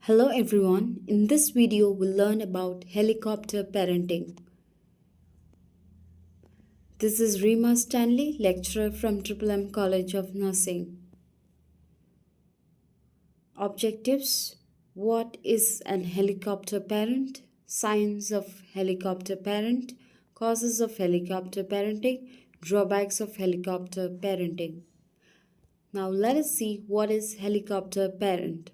Hello everyone, in this video we'll learn about helicopter parenting. This is Rima Stanley, lecturer from Triple M College of Nursing. Objectives: what is an helicopter parent? Signs of helicopter parent, causes of helicopter parenting, drawbacks of helicopter parenting. Now let us see what is helicopter parent.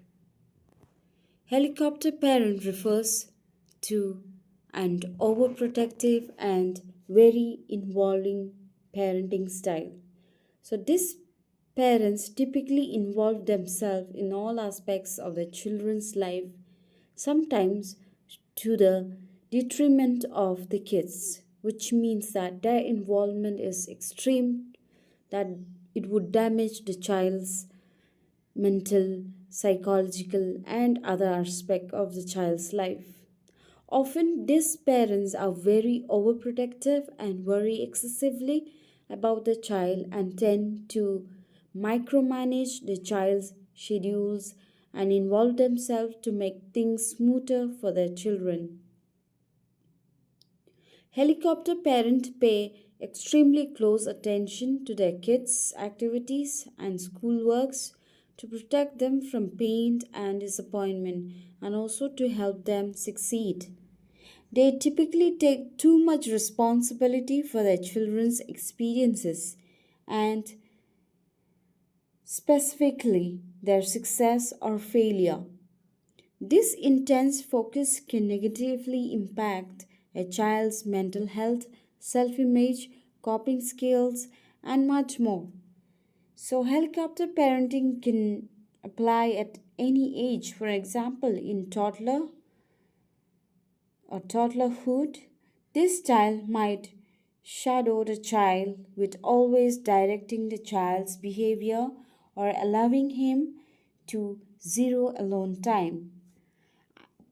Helicopter parent refers to an overprotective and very involving parenting style. So, these parents typically involve themselves in all aspects of the children's life, sometimes to the detriment of the kids, which means that their involvement is extreme, that it would damage the child's mental, psychological, and other aspect of the child's life. Often, these parents are very overprotective and worry excessively about the child and tend to micromanage the child's schedules and involve themselves to make things smoother for their children. Helicopter parents pay extremely close attention to their kids' activities and schoolworks to protect them from pain and disappointment and also to help them succeed. They typically take too much responsibility for their children's experiences and specifically their success or failure. This intense focus can negatively impact a child's mental health, self image, coping skills, and much more. So, helicopter parenting can apply at any age, for example, in toddler or toddlerhood. This style might shadow the child with always directing the child's behavior or allowing him to zero alone time.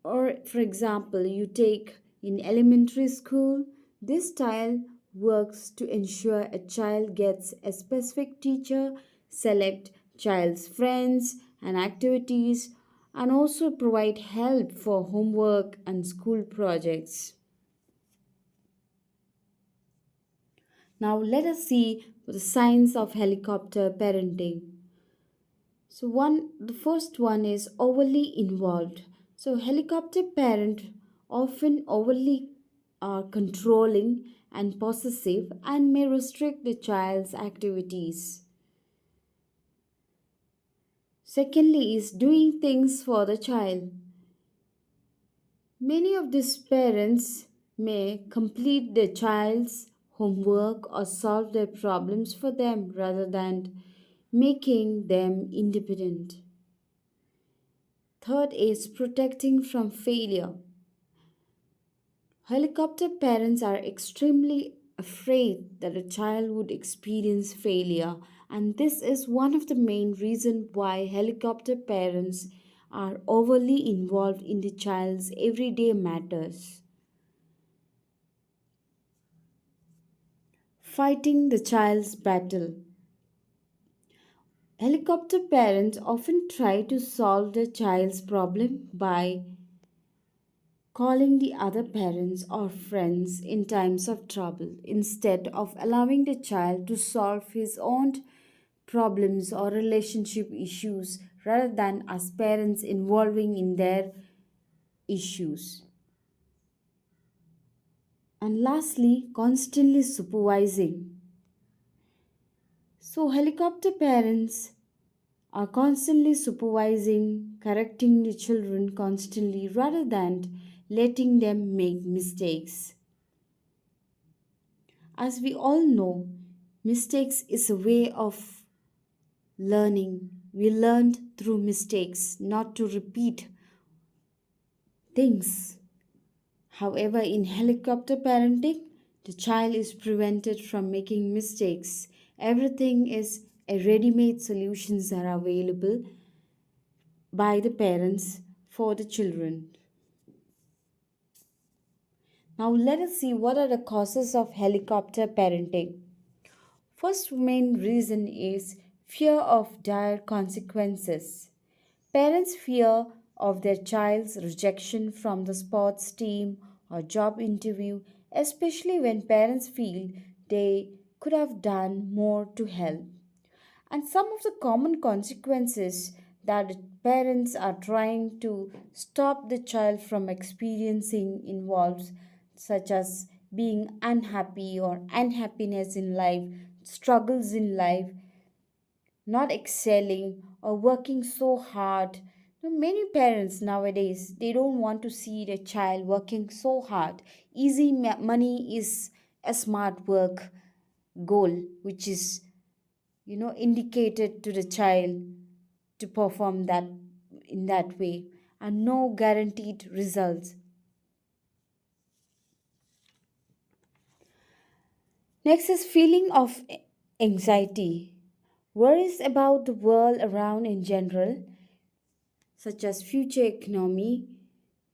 Or, for example, you take in elementary school, this style works to ensure a child gets a specific teacher, select child's friends and activities, and also provide help for homework and school projects. Now, let us see the signs of helicopter parenting. So the first one is overly involved. So helicopter parent often overly are controlling and possessive and may restrict the child's activities. Secondly is doing things for the child. Many of these parents may complete their child's homework or solve their problems for them rather than making them independent. Third is protecting from failure. Helicopter parents are extremely afraid that a child would experience failure, and this is one of the main reasons why helicopter parents are overly involved in the child's everyday matters. Fighting the child's battle. Helicopter parents often try to solve the child's problem by calling the other parents or friends in times of trouble instead of allowing the child to solve his own problems or relationship issues rather than as parents involving in their issues. And lastly, constantly supervising. So, helicopter parents are constantly supervising, correcting the children constantly rather than letting them make mistakes. As we all know, mistakes is a way of learning. We learned through mistakes, not to repeat things. However, in helicopter parenting, the child is prevented from making mistakes. Everything is a ready-made solutions are available by the parents for the children. Now let us see what are the causes of helicopter parenting. First main reason is fear of dire consequences. Parents fear of their child's rejection from the sports team or job interview, especially when parents feel they could have done more to help. And some of the common consequences that parents are trying to stop the child from experiencing involves, such as being unhappy or unhappiness in life, struggles in life, not excelling or working so hard. Many parents nowadays they don't want to see their child working so hard. Easy money is a smart work goal, which is indicated to the child to perform that in that way, and no guaranteed results. Next is feeling of anxiety. Worries about the world around in general, such as future economy,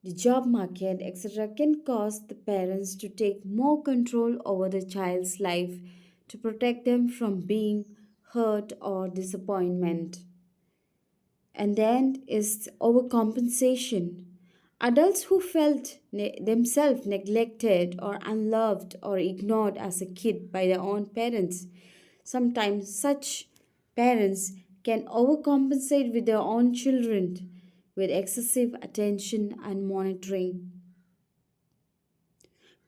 the job market, etc., can cause the parents to take more control over the child's life to protect them from being hurt or disappointment. And then is overcompensation. Adults who felt themselves neglected or unloved or ignored as a kid by their own parents. Sometimes such parents can overcompensate with their own children with excessive attention and monitoring.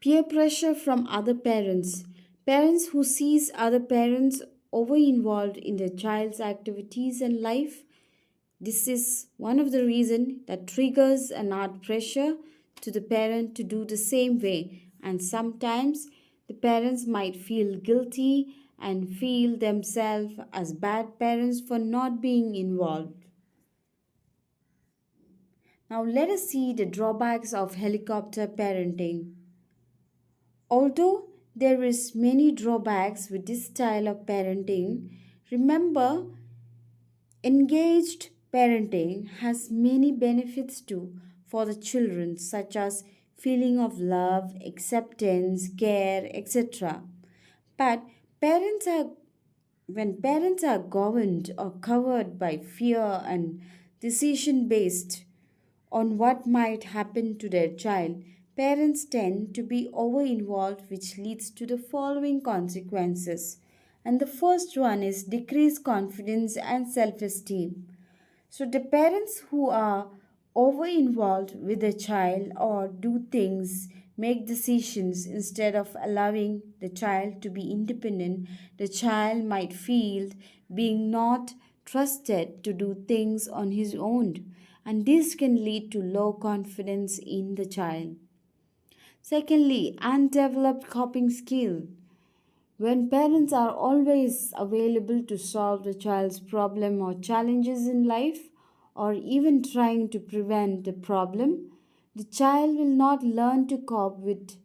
Peer pressure from other parents. Parents who sees other parents over involved in their child's activities and life. This is one of the reasons that triggers an art pressure to the parent to do the same way, and sometimes the parents might feel guilty and feel themselves as bad parents for not being involved. Now let us see the drawbacks of helicopter parenting. Although there is many drawbacks with this style of parenting, remember engaged parenting has many benefits too for the children, such as feeling of love, acceptance, care, etc. But parents are when parents are governed or covered by fear and decision based on what might happen to their child, parents tend to be over involved, which leads to the following consequences. And the first one is decreased confidence and self esteem. So, the parents who are over involved with the child or do things, make decisions instead of allowing the child to be independent, the child might feel being not trusted to do things on his own, and this can lead to low confidence in the child. Secondly, undeveloped coping skill. When parents are always available to solve the child's problem or challenges in life, or even trying to prevent the problem, the child will not learn to cope with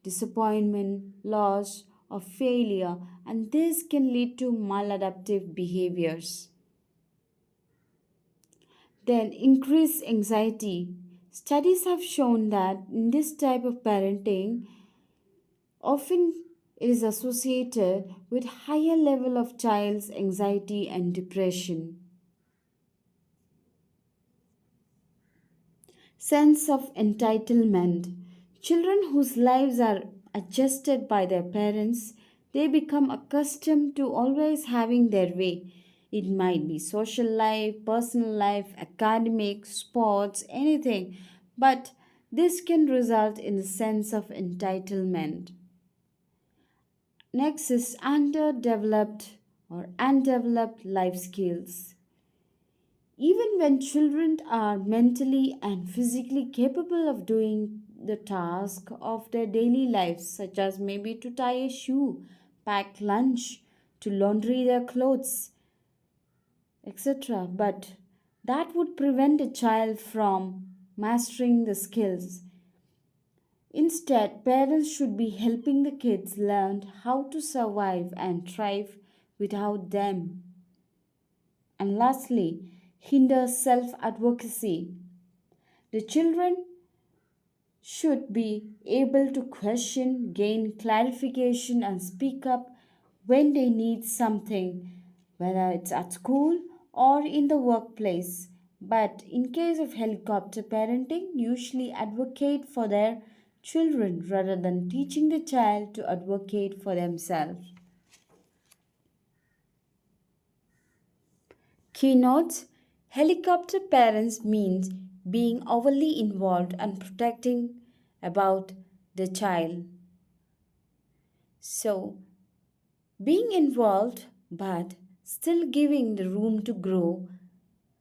disappointment, loss, or failure, and this can lead to maladaptive behaviors. Then, increased anxiety. Studies have shown that in this type of parenting, often it is associated with higher level of child's anxiety and depression. Sense of entitlement. Children whose lives are adjusted by their parents, they become accustomed to always having their way. It might be social life, personal life, academic, sports, anything. But this can result in a sense of entitlement. Next is underdeveloped or undeveloped life skills. Even when children are mentally and physically capable of doing the task of their daily lives, such as maybe to tie a shoe, pack lunch, to laundry their clothes, etc., but that would prevent a child from mastering the skills. Instead, parents should be helping the kids learn how to survive and thrive without them. And lastly, hinder self advocacy. The children should be able to question, gain clarification, and speak up when they need something, whether it's at school or in the workplace. But in case of helicopter parenting, usually advocate for their children rather than teaching the child to advocate for themselves. Keynotes: helicopter parents means being overly involved and protecting about the child. So, being involved but still giving the room to grow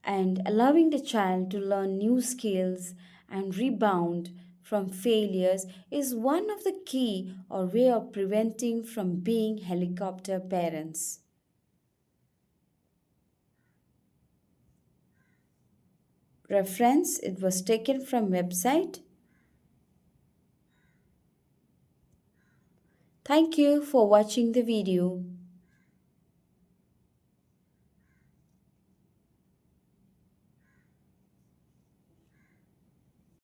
and allowing the child to learn new skills and rebound from failures is one of the key or way of preventing from being helicopter parents. Reference: it was taken from website. Thank you for watching the video.